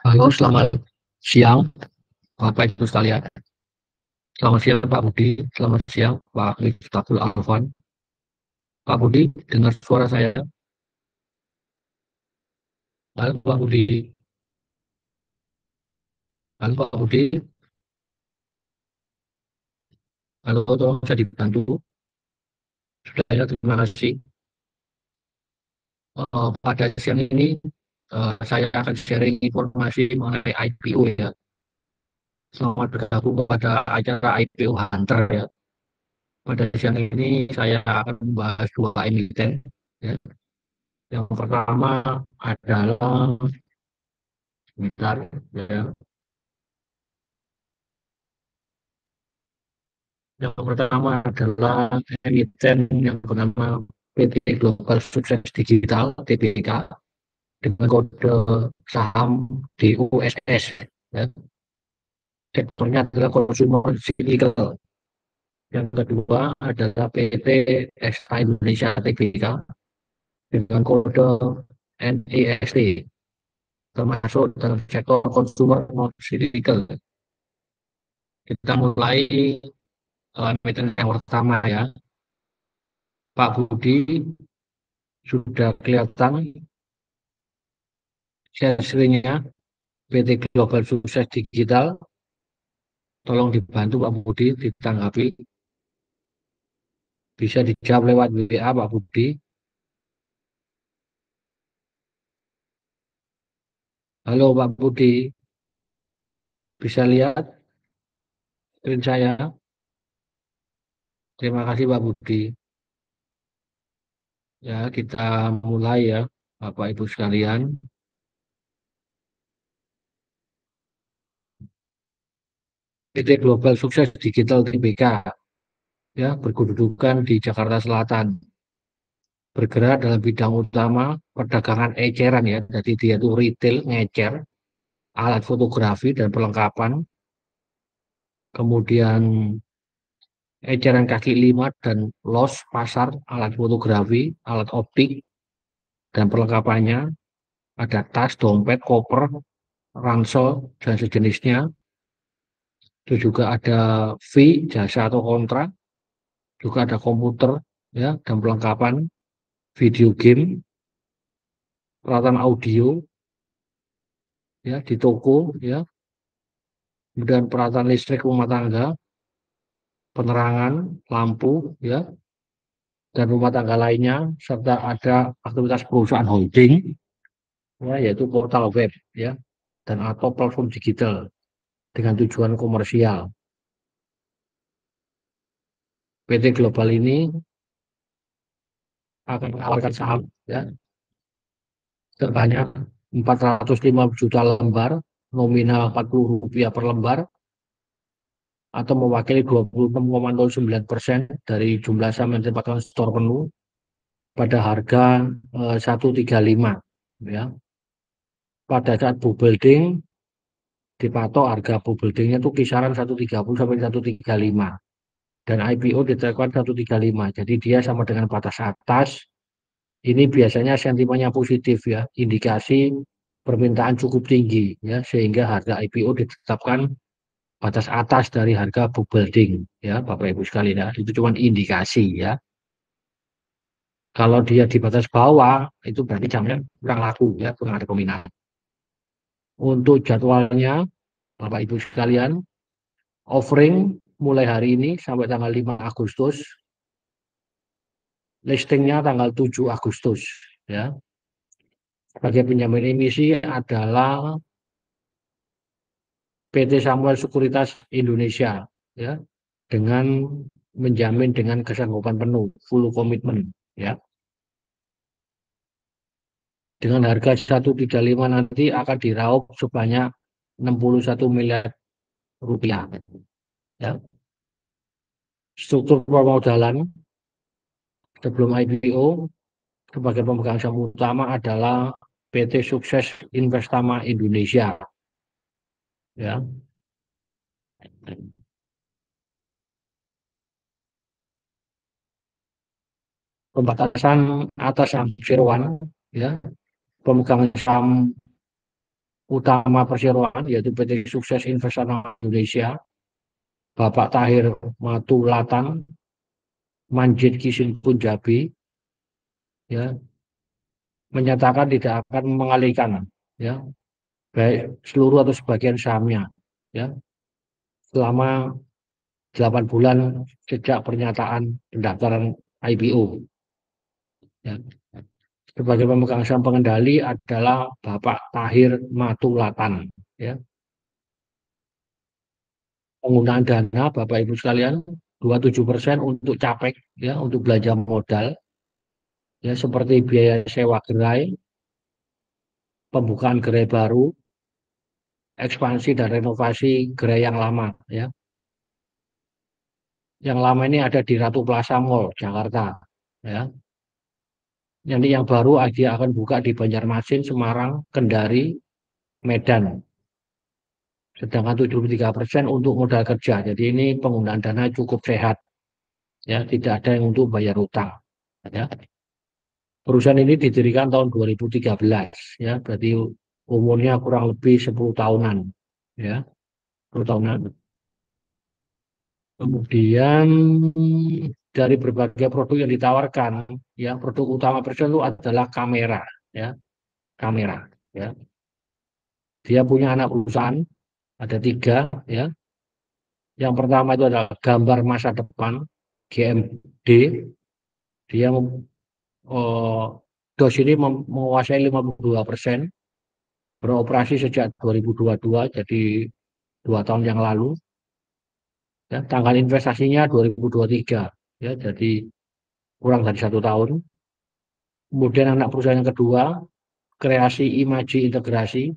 Halo, selamat siang, Bapak Ibu sekalian. Selamat siang, Pak Budi. Selamat siang, Pak Miftahul Alfan. Pak Budi, dengar suara saya? Halo, Pak Budi. Halo, Pak Budi. Halo, tolong saya dibantu. Sudah ya, terima kasih. Pada siang ini, saya akan sharing informasi mengenai IPO ya. Selamat bergabung kepada acara IPO Hunter ya. Pada siang ini saya akan membahas dua emiten. Ya. Yang pertama adalah, sebentar, ya. Yang pertama adalah emiten yang bernama PT Global Sukses Digital (TBK) dengan kode saham DUSS. Ya. Sektornya adalah consumer cyclical. Yang kedua adalah PT Esta Indonesia (TBK) dengan kode NEST, termasuk dalam sektor consumer non cyclical. Kita mulai emiten yang pertama ya. Pak Budi, sudah kelihatan share-nya PT Global Sukses Digital? Tolong dibantu Pak Budi ditanggapi. Bisa dijawab lewat WA Pak Budi. Halo Pak Budi, bisa lihat screen saya? Terima kasih Pak Budi. Ya, kita mulai ya Bapak Ibu sekalian. PT Global Sukses Digital (TBK) ya, berkedudukan di Jakarta Selatan. Bergerak dalam bidang utama perdagangan eceran ya. Jadi dia itu retail ngecer, alat fotografi dan perlengkapan. Kemudian eceran kaki lima dan los pasar, alat fotografi, alat optik dan perlengkapannya. Ada tas, dompet, koper, ransel dan sejenisnya. Itu juga ada fee, jasa atau kontrak. Juga ada komputer ya dan perlengkapan, video game, peralatan audio ya di toko ya. Kemudian peralatan listrik rumah tangga, penerangan, lampu ya, dan rumah tangga lainnya, serta ada aktivitas perusahaan holding ya, yaitu portal web ya, dan atau platform digital dengan tujuan komersial. PT Global ini akan menawarkan saham ya sebanyak 405 juta lembar, nominal Rp40 per lembar, atau mewakili 26,09% dari jumlah saham yang ditempatkan store penuh pada harga 135 ya. Pada saat book building dipatok harga book buildingnya itu kisaran 130 sampai 135 dan IPO ditetapkan 135. Jadi dia sama dengan batas atas. Ini biasanya sentimennya positif ya, indikasi permintaan cukup tinggi ya, sehingga harga IPO ditetapkan batas atas dari harga book building ya, Bapak Ibu sekalian ya. Itu cuma indikasi ya. Kalau dia di batas bawah itu berarti jamnya kurang laku ya, kurang ada peminat. Untuk jadwalnya Bapak Ibu sekalian, offering mulai hari ini sampai tanggal 5 Agustus, listingnya tanggal 7 Agustus ya. Sebagai penjamin emisi adalah PT Samuel Sekuritas Indonesia ya, dengan menjamin dengan kesanggupan penuh, full komitmen ya. Dengan harga 135 nanti akan diraup sebanyak 61 miliar rupiah. Ya. Struktur permodalan sebelum IPO sebagai pemegang saham utama adalah PT Sukses Investama Indonesia. Ya. Pembatasan atas saham Perseroan, ya, pemegang saham utama Perseroan yaitu PT Sukses Investama Indonesia, Bapak Tahir Matulatan, Manjit Kisin Punjabi, ya, menyatakan tidak akan mengalihkan, ya, baik seluruh atau sebagian sahamnya, ya, selama 8 bulan sejak pernyataan pendaftaran IPO. Ya. Sebagai pemegang saham pengendali adalah Bapak Tahir Matulatan. Ya. Penggunaan dana Bapak Ibu sekalian 27% untuk capek, ya, untuk belanja modal, ya, seperti biaya sewa gerai, pembukaan gerai baru, ekspansi dan renovasi gerai yang lama, ya. Yang lama ini ada di Ratu Plaza Mall Jakarta, ya. Nanti yang baru dia akan buka di Banjarmasin, Semarang, Kendari, Medan. Sedangkan 73% untuk modal kerja. Jadi ini penggunaan dana cukup sehat, ya, tidak ada yang untuk bayar utang, ya. Perusahaan ini didirikan tahun 2013, ya, berarti umurnya kurang lebih 10 tahunan, ya, 10 tahunan. Kemudian dari berbagai produk yang ditawarkan, ya, produk utama Persero itu adalah kamera, ya, kamera, ya. Dia punya anak perusahaan ada 3, ya. Yang pertama itu adalah gambar masa depan GMD. Dia DOS ini menguasai 52%, beroperasi sejak 2022, jadi 2 tahun yang lalu. Ya, tanggal investasinya 2023, ya, jadi kurang dari 1 tahun. Kemudian anak perusahaan yang kedua, Kreasi Imaji Integrasi,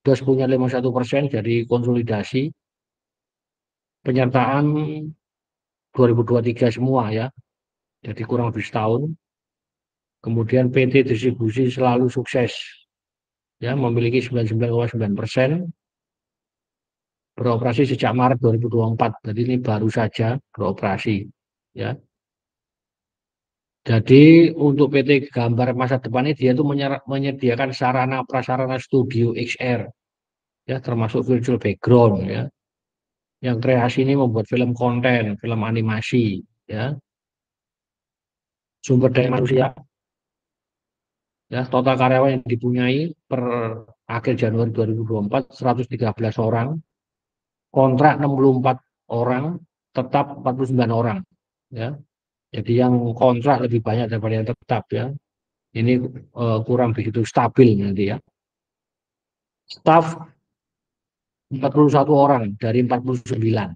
DOS punya 51%, jadi konsolidasi. Penyertaan 2023 semua, ya, jadi kurang lebih setahun. Kemudian PT Distribusi Selalu Sukses, ya, memiliki 99,9%, beroperasi sejak Maret 2024. Jadi ini baru saja beroperasi, ya. Jadi untuk PT Gambar Masa Depan ini dia itu menyediakan sarana prasarana studio XR, ya, termasuk virtual background, ya. Yang kreasi ini membuat film konten, film animasi, ya. Sumber daya manusia, ya, total karyawan yang dipunyai per akhir Januari 2024 113 orang, kontrak 64 orang, tetap 49 orang, ya. Jadi yang kontrak lebih banyak daripada yang tetap, ya. Ini kurang begitu stabil nanti, ya. Staf 41 orang dari 49,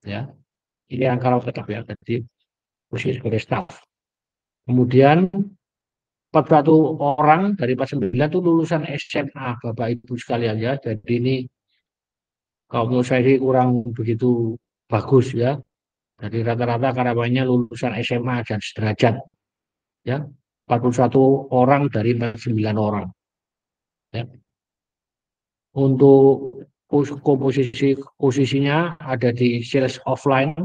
ya. Ini angka tetap, ya. Jadi posisi sebagai staf. Kemudian 41 orang dari 49 itu lulusan SMA, Bapak Ibu sekalian, ya. Jadi ini kalau menurut saya ini kurang begitu bagus, ya. Jadi rata-rata karyawannya lulusan SMA dan sederajat, ya. 41 orang dari 49 orang, ya. Untuk posisinya ada di sales offline,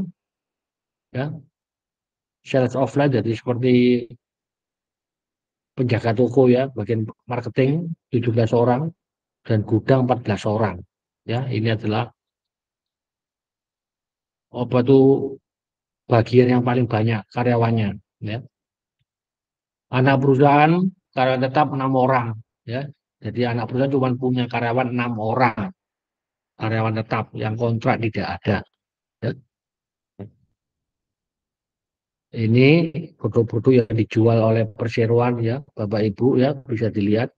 ya. Sales offline jadi seperti penjaga toko, ya, bagian marketing 17 orang dan gudang 14 orang. Ya, ini adalah apa tuh bagian yang paling banyak karyawannya, ya. Anak perusahaan karyawan tetap 6 orang, ya. Jadi anak perusahaan cuma punya karyawan 6 orang, karyawan tetap yang kontrak tidak ada, ya. Ini produk-produk yang dijual oleh perseroan, ya, Bapak Ibu, ya, bisa dilihat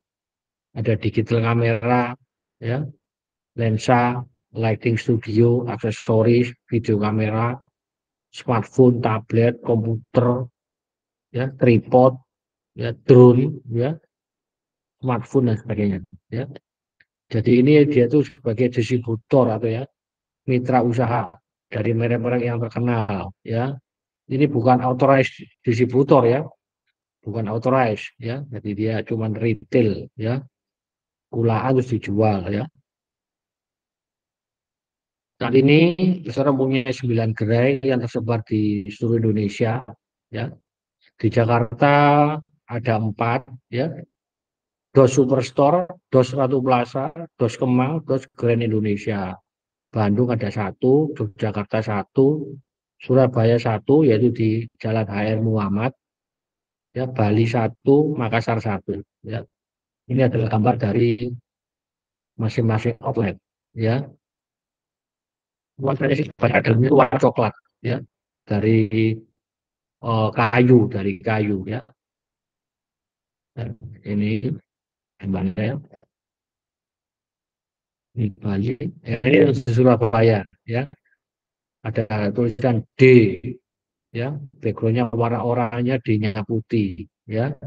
ada digital kamera, ya, lensa, lighting studio, aksesoris, video kamera, smartphone, tablet, komputer, ya, tripod, ya, drone, ya, smartphone dan sebagainya. Ya. Jadi ini dia tuh sebagai distributor atau ya mitra usaha dari merek-merek yang terkenal. Ya, ini bukan authorized distributor ya, bukan authorized ya. Jadi dia cuma retail ya, kulaan terus dijual ya. Saat ini Istora mempunyai 9 gerai yang tersebar di seluruh Indonesia. Ya. Di Jakarta ada 4, ya. Dos Superstore, Dos Ratu Plaza, Dos Kemang, Dos Grand Indonesia. Bandung ada 1, Yogyakarta 1, Surabaya 1, yaitu di Jalan HR Muhammad. Ya, Bali 1, Makassar 1. Ya. Ini adalah gambar dari masing-masing outlet. Ya, warnanya sih banyak dalamnya itu warna coklat. Ya, dari dari kayu ya. Dan ini gambarnya di Bali. Ini di Surabaya ya. Ada tulisan D ya. Backgroundnya warna oranye, D-nya putih ya.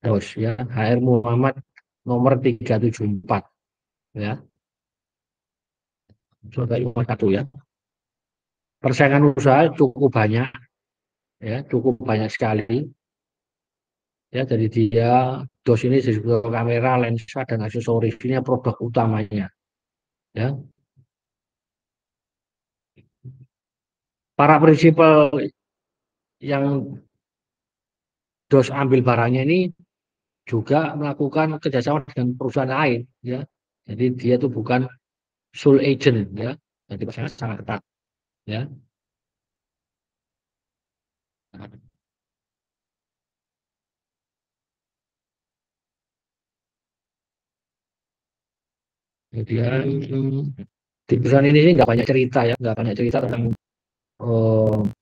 Terus ya HR Muhammad nomor 374 ya. Surabaya nomor 1 ya. Persaingan usaha cukup banyak ya, cukup banyak sekali ya. Jadi dia dos ini disebut kamera, lensa dan aksesoris ini produk utamanya ya. Para prinsipal yang dos ambil barangnya ini juga melakukan kerjasama dengan perusahaan lain ya. Jadi dia itu bukan sole agent ya. Jadi pasangan sangat ketat ya. Kemudian di perusahaan ini nggak banyak cerita ya, nggak banyak cerita tentang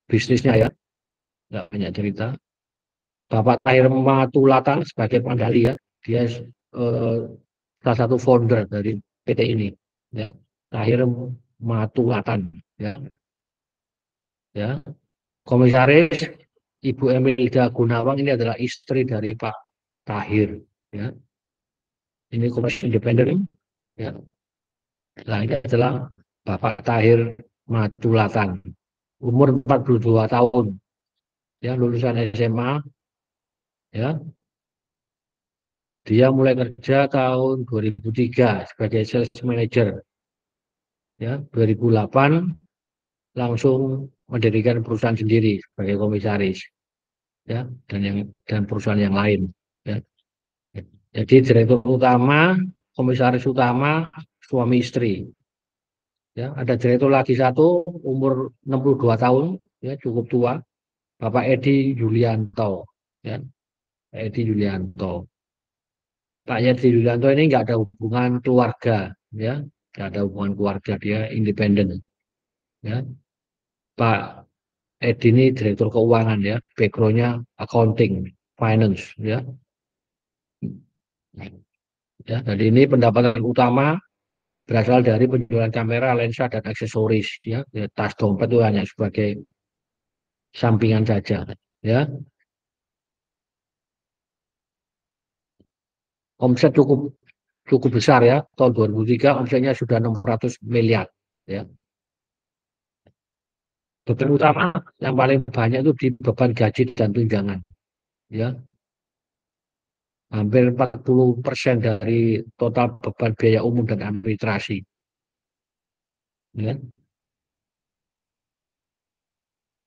bisnisnya ya, nggak banyak cerita. Bapak Tahir Matulatan sebagai pendali ya, dia salah satu founder dari PT ini ya. Tahir Matulatan ya, ya. Komisaris Ibu Emilda Gunawan ini adalah istri dari Pak Tahir ya. Ini komisaris independen ya. Nah, ini adalah Bapak Tahir Matulatan, umur 42 tahun ya, lulusan SMA ya. Dia mulai kerja tahun 2003 sebagai sales manager ya. 2008 langsung mendirikan perusahaan sendiri sebagai komisaris ya, dan perusahaan yang lain ya. Jadi direktur utama, komisaris utama, suami istri. Ya, ada direktur lagi satu, umur 62 tahun, ya cukup tua, Bapak Edi Yulianto. Ya, Edi Yulianto. Pak Edi Yulianto ini nggak ada hubungan keluarga, ya, nggak ada hubungan keluarga, dia independen. Ya, Pak Edi ini direktur keuangan ya, backgroundnya accounting, finance, ya. Ya, jadi ini pendapatan utama berasal dari penjualan kamera, lensa, dan aksesoris. Ya, tas dompet itu hanya sebagai sampingan saja. Ya, omset cukup cukup besar ya. Tahun 2003 omsetnya sudah 600 miliar. Ya, beban utama yang paling banyak itu di beban gaji dan tunjangan. Ya, hampir 40% dari total beban biaya umum dan administrasi. Ya.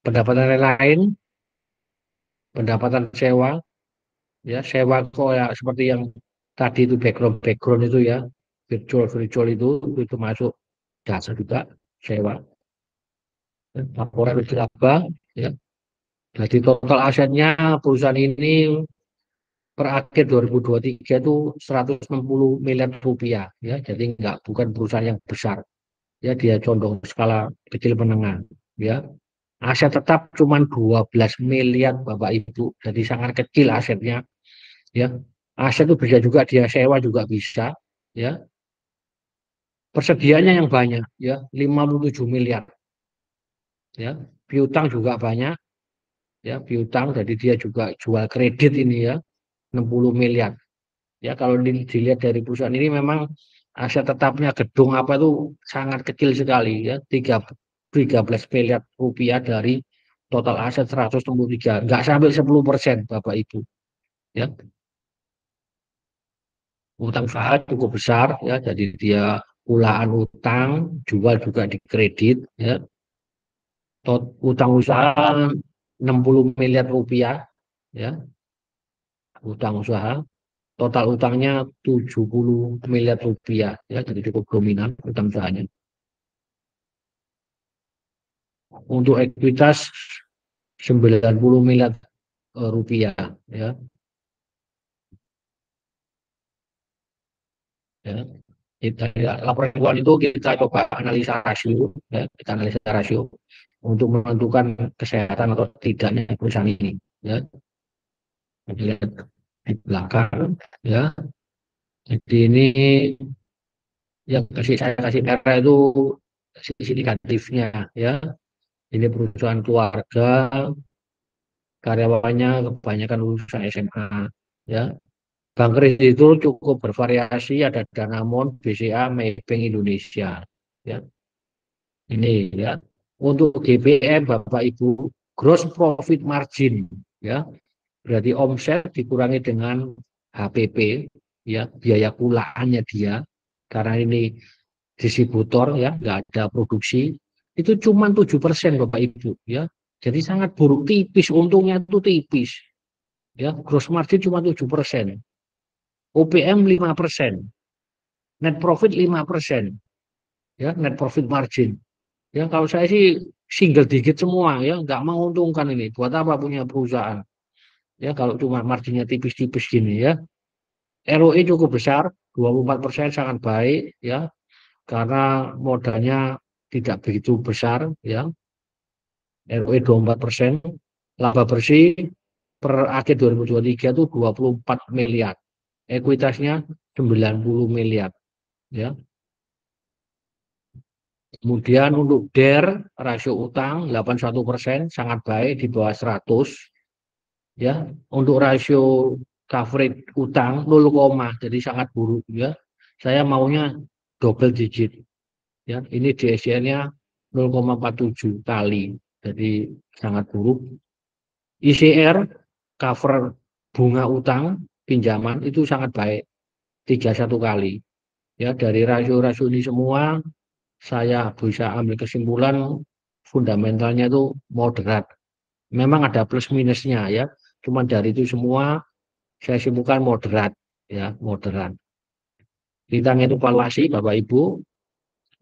Pendapatan lain, pendapatan sewa, ya sewa kok ya seperti yang tadi itu background itu ya, virtual itu masuk jasa juga sewa. Laporan laba ya. Jadi total asetnya perusahaan ini per akhir 2023 itu 160 miliar rupiah ya. Jadi bukan perusahaan yang besar ya, dia condong skala kecil menengah ya. Aset tetap cuma 12 miliar Bapak Ibu. Jadi sangat kecil asetnya ya. Aset itu bisa juga dia sewa juga bisa ya. Persediaannya yang banyak ya, 57 miliar ya. piutang juga banyak, ya piutang, jadi dia juga jual kredit ini ya, 60 miliar. Ya kalau dilihat dari perusahaan ini memang aset tetapnya gedung apa itu sangat kecil sekali ya, 13 miliar rupiah dari total aset 163, nggak sampai 10% Bapak Ibu. Ya, utang usaha cukup besar ya, jadi dia pulaan utang, jual juga di kredit ya. Utang usaha 60 miliar rupiah ya, utang usaha. Total utangnya 70 miliar rupiah ya, jadi cukup dominan utang usahanya. Untuk ekuitas 90 miliar rupiah ya. Ya. Laporan keuangan itu kita coba analisa rasio ya, kita analisa rasio untuk menentukan kesehatan atau tidaknya perusahaan ini ya. Lihat di belakang ya. Jadi ini yang saya kasih merah itu sisi negatifnya ya. Ini perusahaan keluarga, karyawannya kebanyakan lulusan SMA ya. Bank kredit itu cukup bervariasi, ada Danamon, BCA, Maybank Indonesia ya. Ini ya. Untuk GPM Bapak Ibu, gross profit margin ya. Berarti omset dikurangi dengan HPP ya, biaya pulaannya dia, karena ini distributor ya, nggak ada produksi, itu cuma 7% Bapak Ibu ya. Jadi sangat buruk, tipis, untungnya itu tipis ya, gross margin cuma 7%, OPM 5%, net profit 5% ya, net profit margin. Ya kalau saya sih single digit semua ya, nggak menguntungkan ini. Buat apa punya perusahaan? Ya kalau cuma marginnya tipis-tipis gini ya. ROE cukup besar, 24% sangat baik ya, karena modalnya tidak begitu besar ya. ROE 24%, laba bersih per akhir 2023 itu 24 miliar. Ekuitasnya 90 miliar ya. Kemudian untuk DER, rasio utang 81%, sangat baik di bawah 100 ya. Untuk rasio coverage utang 0, jadi sangat buruk ya. Saya maunya double digit ya. Ini DSCR-nya 0,47 kali. Jadi sangat buruk. ICR cover bunga utang pinjaman itu sangat baik, 31 kali. Ya, dari rasio-rasio ini semua saya bisa ambil kesimpulan fundamentalnya itu moderat. Memang ada plus minusnya ya. Cuma dari itu semua saya simpulkan moderat ya, moderat. Ditanya itu valuasi Bapak Ibu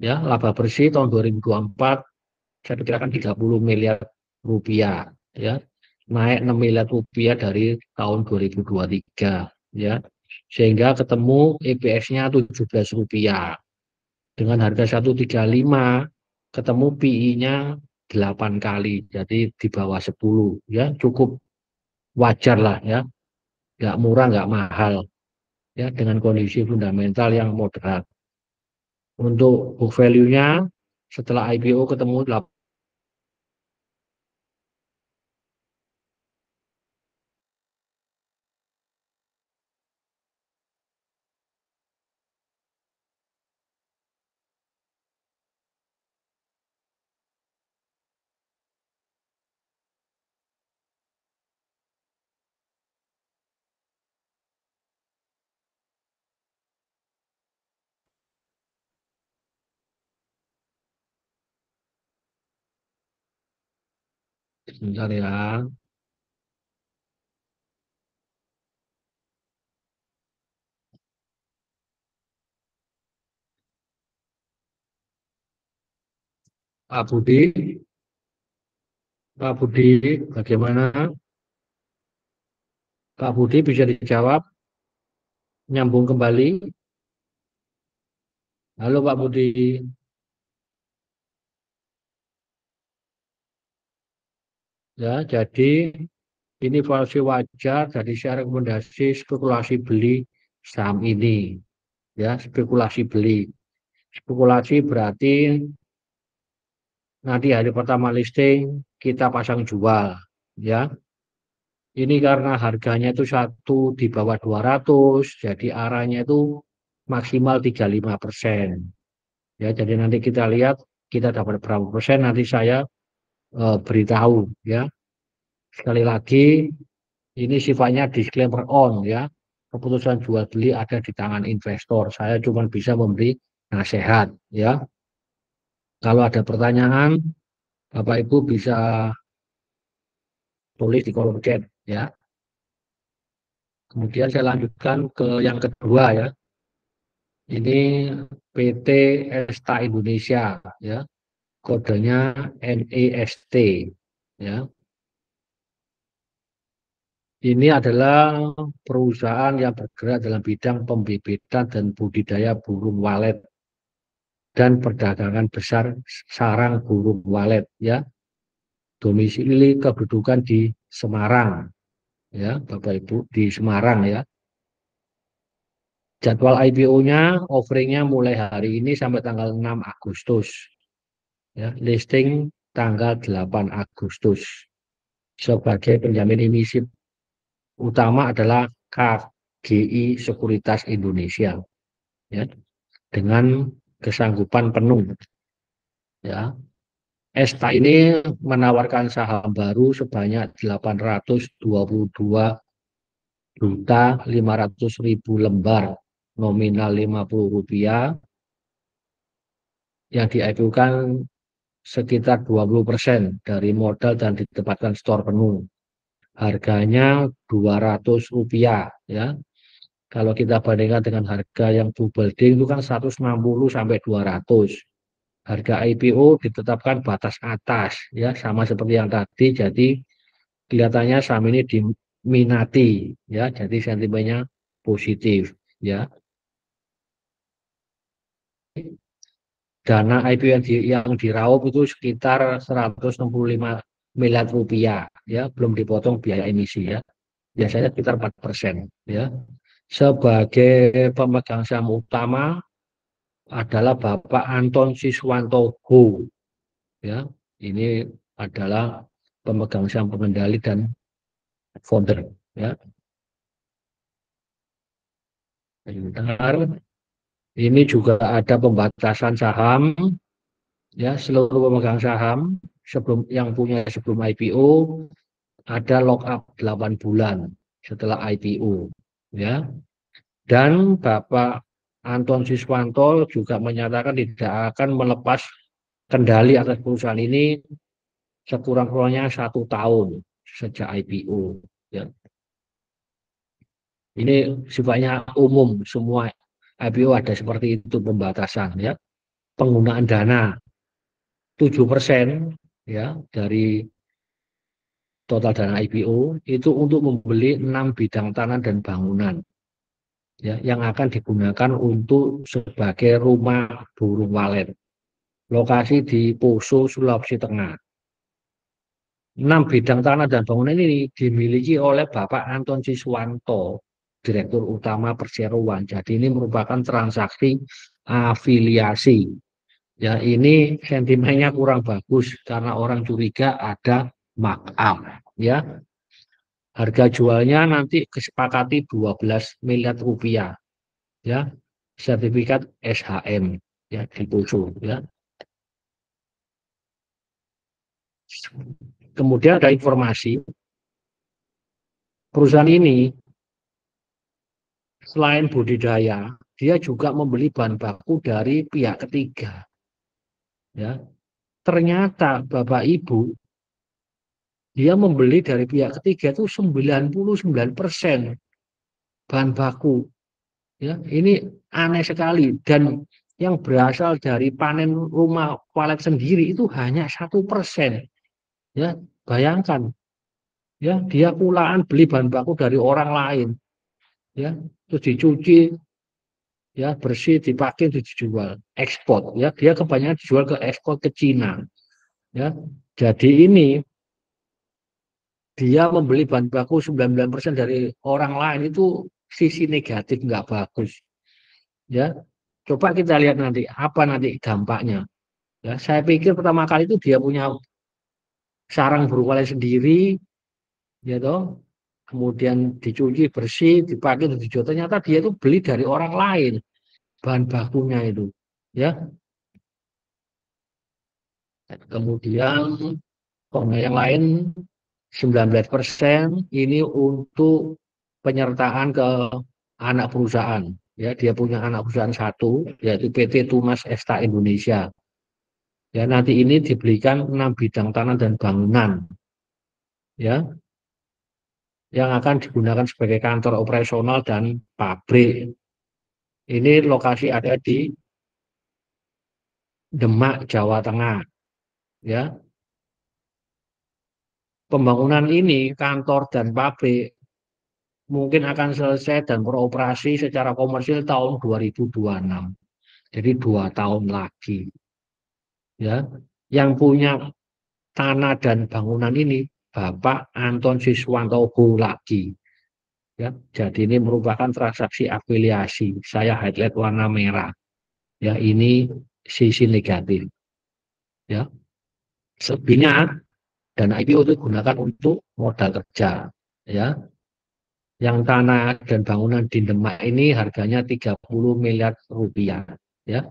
ya, laba bersih tahun 2024 saya perkirakan 30 miliar rupiah ya. Naik 6 miliar rupiah dari tahun 2023 ya. Sehingga ketemu EPS-nya 17 rupiah. Dengan harga 135 ketemu PI-nya 8 kali, jadi di bawah 10 ya, cukup wajar lah ya, nggak murah nggak mahal ya, dengan kondisi fundamental yang moderat. Untuk book value-nya setelah IPO ketemu 8. Sebentar ya, Pak Budi, Pak Budi, bagaimana? Pak Budi bisa dijawab, nyambung kembali. Halo Pak Budi, ya jadi ini valuasi wajar, jadi saya rekomendasi spekulasi beli saham ini, ya spekulasi beli. Spekulasi berarti nanti hari pertama listing kita pasang jual, ya. Ini karena harganya itu satu di bawah 200, jadi arahnya itu maksimal 35%. Ya, jadi nanti kita lihat kita dapat berapa persen, nanti saya beritahu, ya. Sekali lagi, ini sifatnya disclaimer on, ya. Keputusan jual beli ada di tangan investor. Saya cuma bisa memberi nasihat, ya. Kalau ada pertanyaan, Bapak Ibu bisa tulis di kolom chat, ya. Kemudian saya lanjutkan ke yang kedua, ya. Ini PT Esta Indonesia, ya. Kodenya NEST, ya. Ini adalah perusahaan yang bergerak dalam bidang pembibitan dan budidaya burung walet dan perdagangan besar sarang burung walet, ya. Domisili kedudukan di Semarang, ya, Bapak Ibu, di Semarang, ya. Jadwal IPO-nya, offeringnya mulai hari ini sampai tanggal 6 Agustus. Ya, listing tanggal 8 Agustus. Sebagai penjamin emisi utama adalah KGI Sekuritas Indonesia. Ya, dengan kesanggupan penuh. Ya, Esta ini menawarkan saham baru sebanyak 822.500.000 lembar nominal Rp50 yang di-IPO-kan sekitar 20% dari modal dan ditempatkan store penuh. Harganya Rp200, ya. Kalau kita bandingkan dengan harga yang building itu kan 160 sampai 200. Harga IPO ditetapkan batas atas, ya, sama seperti yang tadi. Jadi kelihatannya saham ini diminati, ya. Jadi sentimennya positif, ya. Dana IPO yang diraup itu sekitar 165 miliar rupiah, ya, belum dipotong biaya emisi, ya. Biasanya sekitar 4%, ya. Sebagai pemegang saham utama adalah Bapak Anton Siswanto Ho, ya. Ini adalah pemegang saham pengendali dan founder, ya. Sebentar. Ini juga ada pembatasan saham, ya, seluruh pemegang saham sebelum yang punya sebelum IPO ada lock up 8 bulan setelah IPO, ya. Dan Bapak Anton Siswanto juga menyatakan tidak akan melepas kendali atas perusahaan ini sekurang-kurangnya 1 tahun sejak IPO. Ya. Ini sifatnya umum, semua IPO ada seperti itu pembatasan, ya. Penggunaan dana 7%, ya, dari total dana IPO itu untuk membeli 6 bidang tanah dan bangunan, ya, yang akan digunakan untuk sebagai rumah burung walet. Lokasi di Poso, Sulawesi Tengah. 6 bidang tanah dan bangunan ini dimiliki oleh Bapak Anton Siswanto, Direktur Utama Perseroan. Jadi ini merupakan transaksi afiliasi. Ya, ini sentimennya kurang bagus karena orang curiga ada markup, ya. Harga jualnya nanti kesepakati 12 miliar rupiah, ya. Sertifikat SHM, ya, di Poso, ya. Kemudian ada informasi perusahaan ini selain budidaya, dia juga membeli bahan baku dari pihak ketiga. Ya, ternyata Bapak Ibu dia membeli dari pihak ketiga itu 99% bahan baku. Ya, ini aneh sekali dan yang berasal dari panen rumah walet sendiri itu hanya 1%. Ya, bayangkan, ya, dia kulaan beli bahan baku dari orang lain, ya, terus dicuci, ya, bersih, dipakai, dijual, ekspor, ya, dia kebanyakan dijual ke ekspor ke Cina, ya. Jadi ini dia membeli bahan baku 99% dari orang lain itu sisi negatif nggak bagus, ya. Coba kita lihat nanti apa nanti dampaknya. Ya, saya pikir pertama kali itu dia punya sarang burung walet sendiri, ya toh. Kemudian dicuci bersih, dipakai dan dijual. Ternyata dia itu beli dari orang lain bahan bakunya itu. Ya, kemudian yang lain 19% ini untuk penyertaan ke anak perusahaan. Ya, dia punya anak perusahaan satu, yaitu PT Tunas Esta Indonesia. Ya, nanti ini diberikan 6 bidang tanah dan bangunan, ya, yang akan digunakan sebagai kantor operasional dan pabrik. Ini lokasi ada di Demak, Jawa Tengah. Ya, pembangunan ini kantor dan pabrik mungkin akan selesai dan beroperasi secara komersil tahun 2026. Jadi 2 tahun lagi. Ya, yang punya tanah dan bangunan ini Bapak Anton Siswanto lagi. Ya, jadi ini merupakan transaksi afiliasi. Saya highlight warna merah. Ya, ini sisi negatif. Ya, selebihnya dan IPO itu digunakan untuk modal kerja. Ya, yang tanah dan bangunan di Demak ini harganya 30 miliar rupiah. Ya,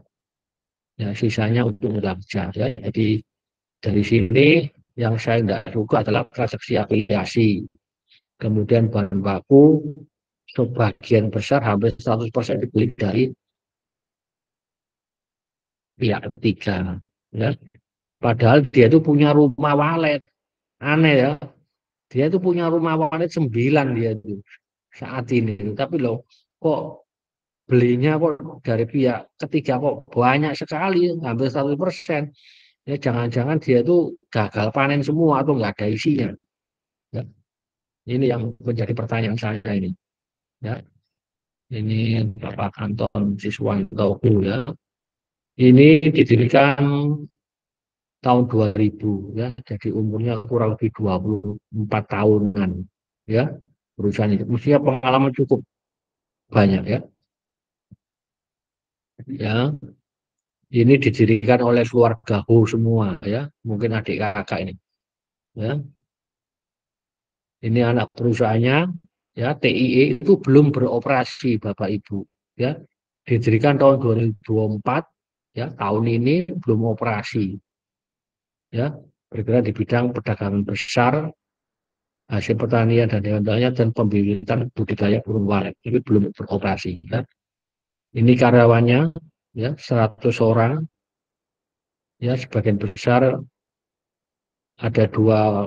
ya sisanya untuk modal kerja. Ya, jadi dari sini yang saya tidak suka adalah transaksi afiliasi. Kemudian bahan baku sebagian besar hampir 100% dibeli dari pihak ketiga. Ya. Padahal dia itu punya rumah walet. Aneh ya. Dia itu punya rumah walet 9 dia itu saat ini. Tapi loh kok belinya kok dari pihak ketiga kok banyak sekali, hampir 100%. Ya jangan-jangan dia itu gagal panen semua atau nggak ada isinya. Ya. Ini yang menjadi pertanyaan saya ini. Ya. Ini Bapak Anton Siswanto ya. Ini didirikan tahun 2000 ya. Jadi umurnya kurang lebih 24 tahunan ya. Perusahaan itu mestinya pengalaman cukup banyak ya. Ya, ini didirikan oleh keluarga Ho semua ya. Mungkin adik kakak ini ya. Ini anak perusahaannya ya, TIE itu belum beroperasi Bapak Ibu ya. Didirikan tahun 2024 ya, tahun ini belum operasi ya. Bergerak di bidang perdagangan besar, hasil pertanian dan hewan dan pembibitan budidaya burung walet. Ini belum beroperasi ya. Ini karyawannya ya 100 orang ya, sebagian besar ada 2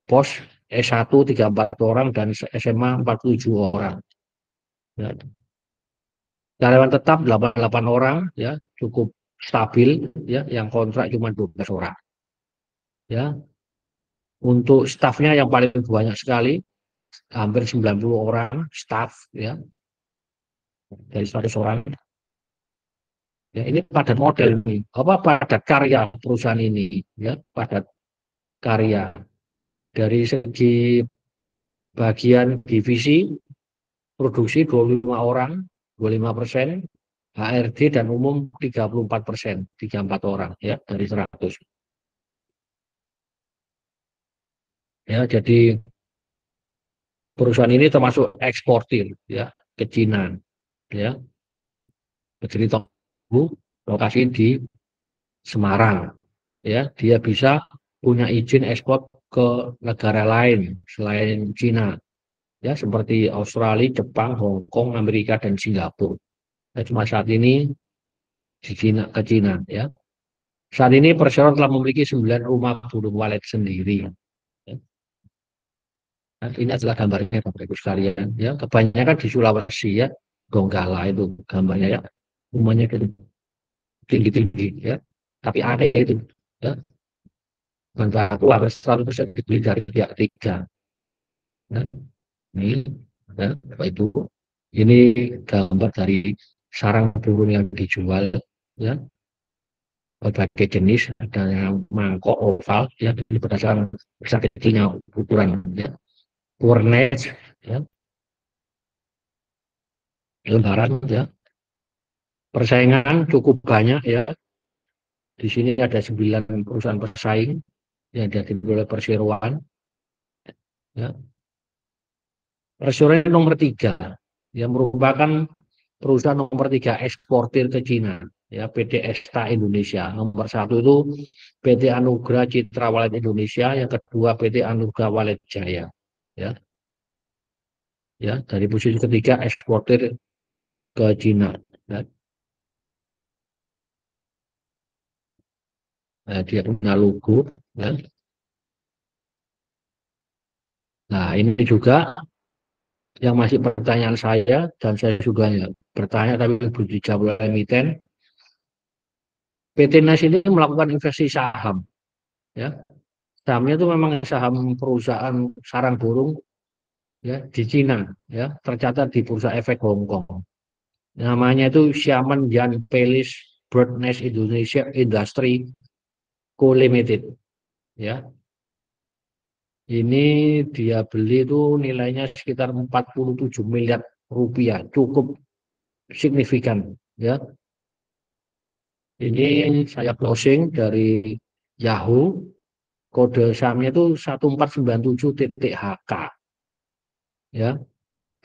pos S1 34 orang dan SMA 47 orang. Ya. Karyawan tetap 88 orang ya, cukup stabil ya, yang kontrak cuma 12 orang. Ya, untuk stafnya yang paling banyak sekali hampir 90 orang staf ya dari 100 orang. Ya, ini padat model ini. Apa padat karya perusahaan ini ya, padat karya dari segi bagian divisi produksi 25 orang, 25%, HRD dan umum 34%, 34 orang ya dari 100. Ya, jadi perusahaan ini termasuk eksportir ya ke Cina ya. Jadi lokasi di Semarang ya, dia bisa punya izin ekspor ke negara lain selain Cina ya, seperti Australia, Jepang, Hong Kong, Amerika dan Singapura. Ya, cuma saat ini di Cina ke Cina ya. Saat ini Perseroan telah memiliki 9 rumah burung walet sendiri. Ya. Nah, ini adalah gambarnya Bapak Ibu sekalian. Ya, kebanyakan di Sulawesi ya, Donggala itu gambarnya ya, rumahnya tinggi-tinggi ya. Tapi aneh itu ya, bahan baku harus 100% dibeli dari pihak ketiga. Nah, ini ya, Bapak Ibu, ini gambar dari sarang burung yang dijual ya, berbagai jenis, ada yang mangkok oval ya, ini berdasarkan besar kecilnya ukuran ya, warnet ya, lembaran ya, persaingan cukup banyak ya, Di sini ada 9 perusahaan pesaing yang dihadiri oleh perseroan. Ya. Perseroan nomor 3, yang merupakan perusahaan nomor 3 eksportir ke Cina. Ya, PT Esta Indonesia. Nomor 1 itu PT Anugrah Citra Wallet Indonesia, yang kedua PT Anugrah Wallet Jaya. Ya, ya, dari posisi ketiga eksportir ke Cina. Ya. Nah, dia punya logo. Ya. Nah, ini juga yang masih pertanyaan saya, dan saya juga ya bertanya tapi belum dijawab oleh emiten. PT NAS ini melakukan investasi saham. Ya. Sahamnya itu memang saham perusahaan sarang burung, ya, di Cina, ya, tercatat di Bursa Efek Hong Kong. Namanya itu Xiamen Yan Palace Bird Nest Indonesia Industry Co Limited. Ya, ini dia beli itu nilainya sekitar 47 miliar rupiah, cukup signifikan. Ya, ini saya closing dari Yahoo, kode sahamnya itu 1497.HK. Ya,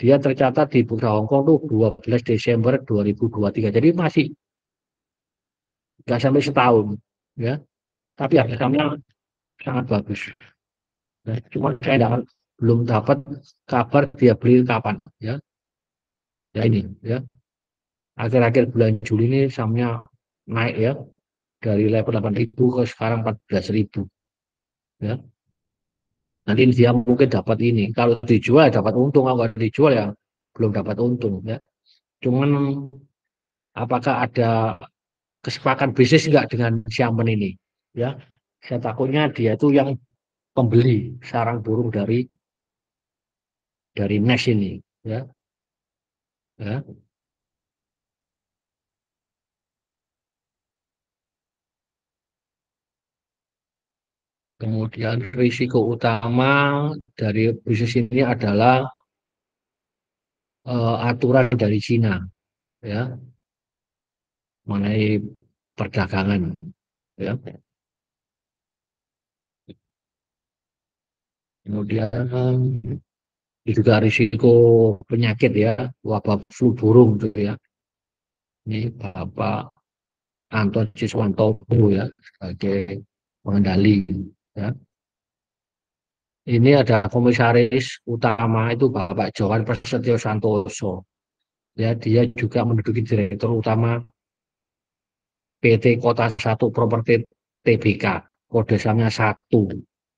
dia tercatat di Bursa Hong Kong tuh 12 Desember 2023. Jadi masih nggak sampai setahun, ya. Tapi harganya sangat bagus. Nah, cuma saya belum dapat kabar dia beli kapan, ya. Ya ini, ya. Akhir-akhir bulan Juli ini sahamnya naik, ya, dari level 8.000 ke sekarang 14.000, ya. Nanti dia mungkin dapat ini. Kalau dijual dapat untung, kalau nggak dijual ya belum dapat untung, ya. Cuman apakah ada kesepakatan bisnis nggak dengan Xiamen ini, ya? Saya takutnya dia itu yang pembeli sarang burung dari Nes ini, ya, ya. Kemudian risiko utama dari bisnis ini adalah aturan dari Cina, ya, mengenai perdagangan, ya. Kemudian juga risiko penyakit, ya, wabah flu burung gitu, ya. Ini Bapak Anton Siswanto, ya, sebagai pengendali, ya. Ini ada komisaris utama itu Bapak Johan Prasetyo Santoso. Ya, dia juga menduduki direktur utama PT Kota Satu Properti Tbk. Kode sahamnya 1.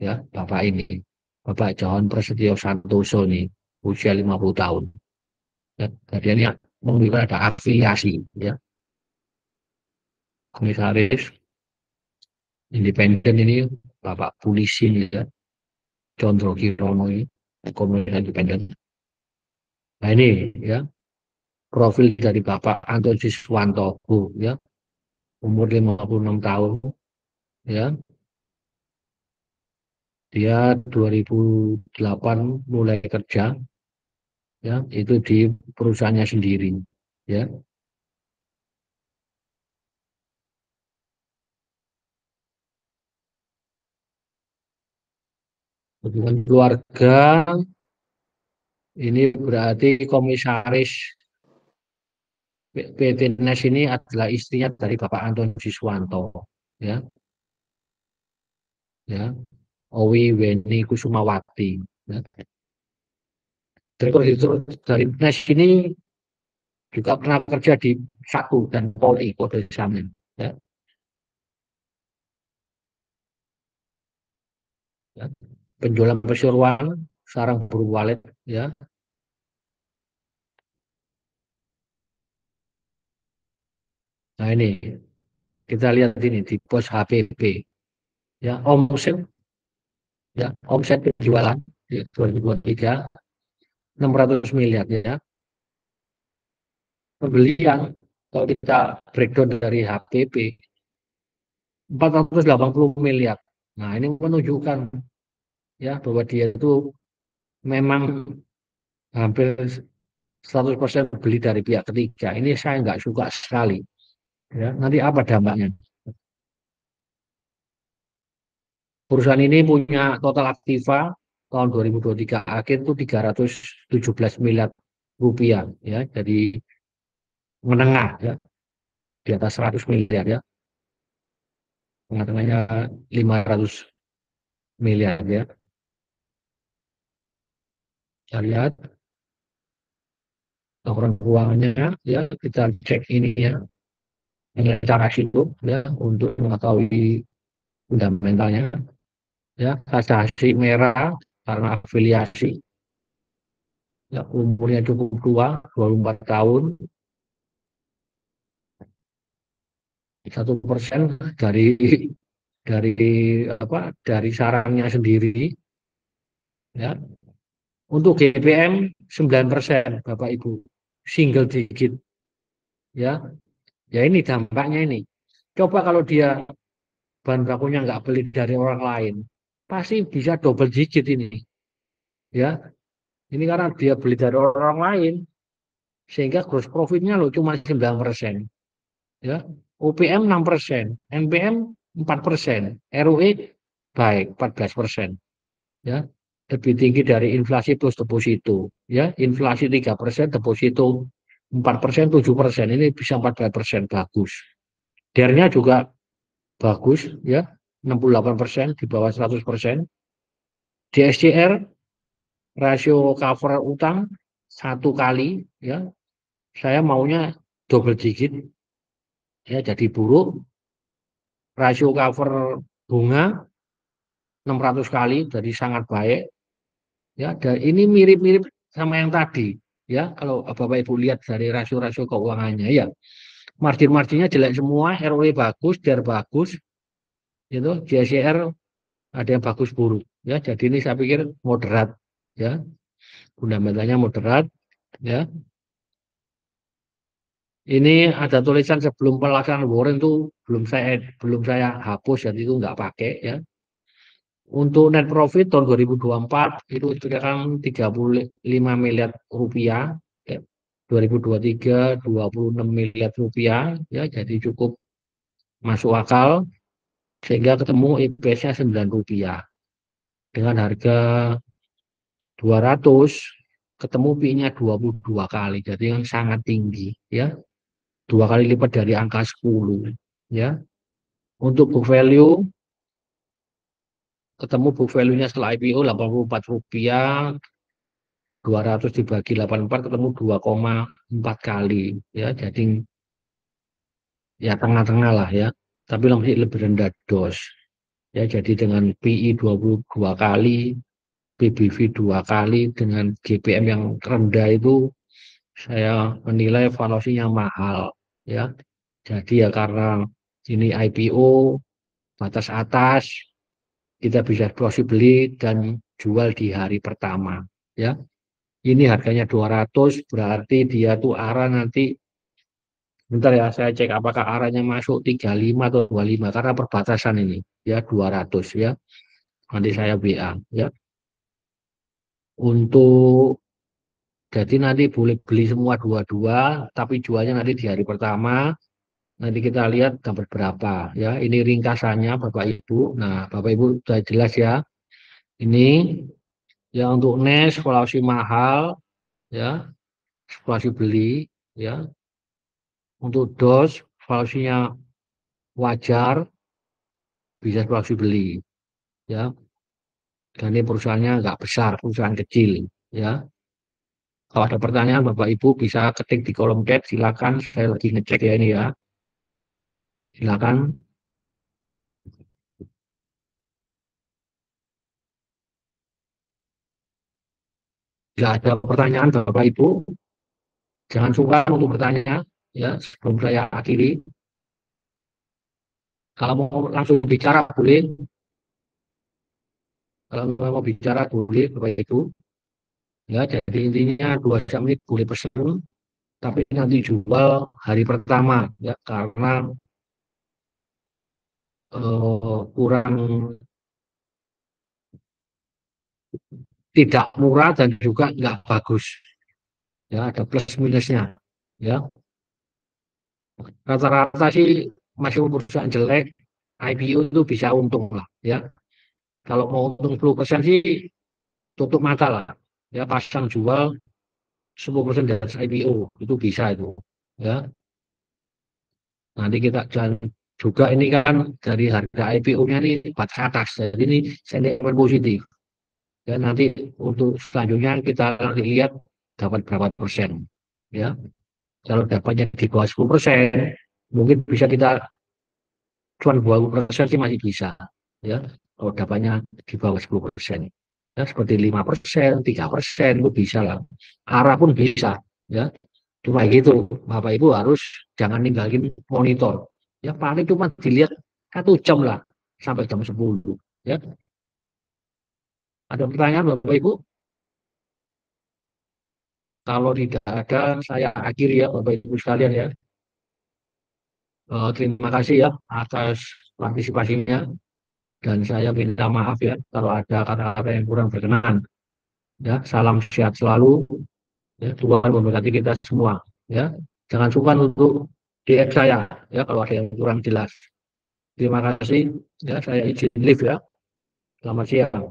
Ya, Bapak ini. Bapak Johan Prasetyo Santoso ini usia 50 tahun. Ya, jadi ini memiliki ada afiliasi, ya. Komisaris independen ini Bapak Polisi ini, ya. Condro Kirono ini komisaris independen. Nah ini, ya, profil dari Bapak Anton Siswanto, ya, umur 56 tahun, ya. Dia 2008 mulai kerja, ya, itu di perusahaannya sendiri, ya. Hubungan keluarga ini berarti komisaris PT NES ini adalah istrinya dari Bapak Anton Siswanto, ya, ya, Owi Weni Kusumawati, ya. Direktur dari NES ini juga pernah kerja di Satu dan Poli kode sahamnya, ya, ya. Penjualan perseroan sarang burung walet, ya. Nah ini kita lihat ini di pos HPP, ya, omset, ya, omset penjualan di 2023 600 miliar, ya. Pembelian kalau kita breakdown dari HPP 480 miliar. Nah ini menunjukkan, ya, bahwa dia itu memang hampir 100% beli dari pihak ketiga. Ini saya nggak suka sekali, ya. Nanti apa dampaknya? Perusahaan ini punya total aktiva tahun 2023 akhir itu 317 miliar rupiah ya, jadi menengah ya, di atas 100 miliar ya, tengah-tengahnya 500 miliar ya. Kita lihat laporan keuangannya ya, kita cek ini ya, nilai cara hidup ya untuk mengetahui fundamentalnya ya. Kasasi merah karena afiliasi ya, umurnya cukup tua, 24 tahun, 1% dari apa, dari sarangnya sendiri ya. Untuk GPM 9% Bapak Ibu, single digit ya. Ya ini dampaknya ini. Coba kalau dia bahan bakunya nggak beli dari orang lain, pasti bisa double digit ini ya. Ini karena dia beli dari orang lain, sehingga gross profitnya loh cuma 9% ya. OPM 6%, NPM 4%, ROE baik 14% ya, lebih tinggi dari inflasi plus deposito ya. Inflasi 3%, deposito 4%, 7%, ini bisa 14%, bagus. DER-nya juga bagus ya, 68%, di bawah 100%. DSCR, rasio cover utang 1 kali ya, saya maunya double digit ya, jadi buruk. Rasio cover bunga 600 kali, jadi sangat baik ya. Dan ini mirip-mirip sama yang tadi ya, kalau Bapak Ibu lihat dari rasio-rasio keuangannya ya, margin-marginnya jelek semua, ROE bagus, DER bagus itu, JCR ada yang bagus buruk ya, jadi ini saya pikir moderat ya, fundamentalnya moderat ya. Ini ada tulisan sebelum pelaksanaan warrant itu belum saya hapus, jadi itu nggak pakai ya. Untuk net profit tahun 2024 itu sekitar 35 miliar rupiah ya. 2023 26 miliar rupiah ya, jadi cukup masuk akal, sehingga ketemu EPS-nya 9 rupiah dengan harga 200, ketemu PI-nya 22 kali, jadi yang sangat tinggi ya, 2 kali lipat dari angka 10 ya. Untuk book value, ketemu book value-nya setelah IPO 84 rupiah, 200 dibagi 84 ketemu 2,4 kali ya, jadi ya tengah-tengah lah ya, tapi masih lebih rendah DOS ya. Jadi dengan PI 22 kali, PBV 2 kali, dengan GPM yang rendah itu, saya menilai valuasinya mahal ya. Jadi ya karena ini IPO batas atas, kita bisa beli dan jual di hari pertama ya. Ini harganya 200, berarti dia tuh arah nanti, bentar ya saya cek apakah arahnya masuk 35 atau 25, karena perbatasan ini ya 200 ya. Nanti saya WA ya. Untuk jadi nanti boleh beli semua dua-dua, tapi jualnya nanti di hari pertama. Nanti kita lihat dapat berapa ya. Ini ringkasannya Bapak Ibu. Nah, Bapak Ibu sudah jelas ya. Ini ya, untuk NES valuasi mahal ya, valuasi beli ya. Untuk DOS valuasinya wajar, bisa valuasi beli ya. Dan ini perusahaannya nggak besar, perusahaan kecil ya. Kalau ada pertanyaan Bapak Ibu bisa ketik di kolom chat, silakan. Saya lagi ngecek ya ini ya. Silakan. Bila ada pertanyaan Bapak Ibu, jangan sungkan untuk bertanya ya sebelum saya akhiri. Kalau mau langsung bicara boleh, kalau mau bicara boleh Bapak Ibu. Ya, jadi intinya 2 jam ini boleh pesan, tapi nanti jual hari pertama ya, karena kurang, tidak murah dan juga nggak bagus ya, ada plus minusnya ya. Rata-rata sih masih perusahaan jelek, IPO itu bisa untung lah ya. Kalau mau untung 10% sih tutup mata lah. Ya pasang jual 10% dari IPO itu bisa itu. Ya, nanti kita jangan juga ini kan dari harga IPO-nya ini batas atas. Jadi ini sentimen positif. Ya, nanti untuk selanjutnya kita lihat dapat berapa persen. Ya, kalau dapatnya di bawah 10%, mungkin bisa kita cuma 20% sih masih bisa. Ya, kalau dapatnya di bawah 10%. Ya, seperti 5%, 3% itu bisa lah. Arah pun bisa. Ya, cuma gitu. Bapak Ibu harus jangan ninggalin monitor. Ya, paling cuma dilihat 1 jam lah sampai jam 10. Ya, ada pertanyaan Bapak Ibu? Kalau tidak ada, saya akhiri ya Bapak Ibu sekalian ya. Terima kasih ya atas partisipasinya dan saya minta maaf ya kalau ada kata-kata yang kurang berkenan. Ya, salam sehat selalu. Ya, Tuhan memberkati kita semua. Ya, jangan sungkan untuk DM saya ya kalau ada yang kurang jelas. Terima kasih. Ya, saya izin live ya. Selamat siang.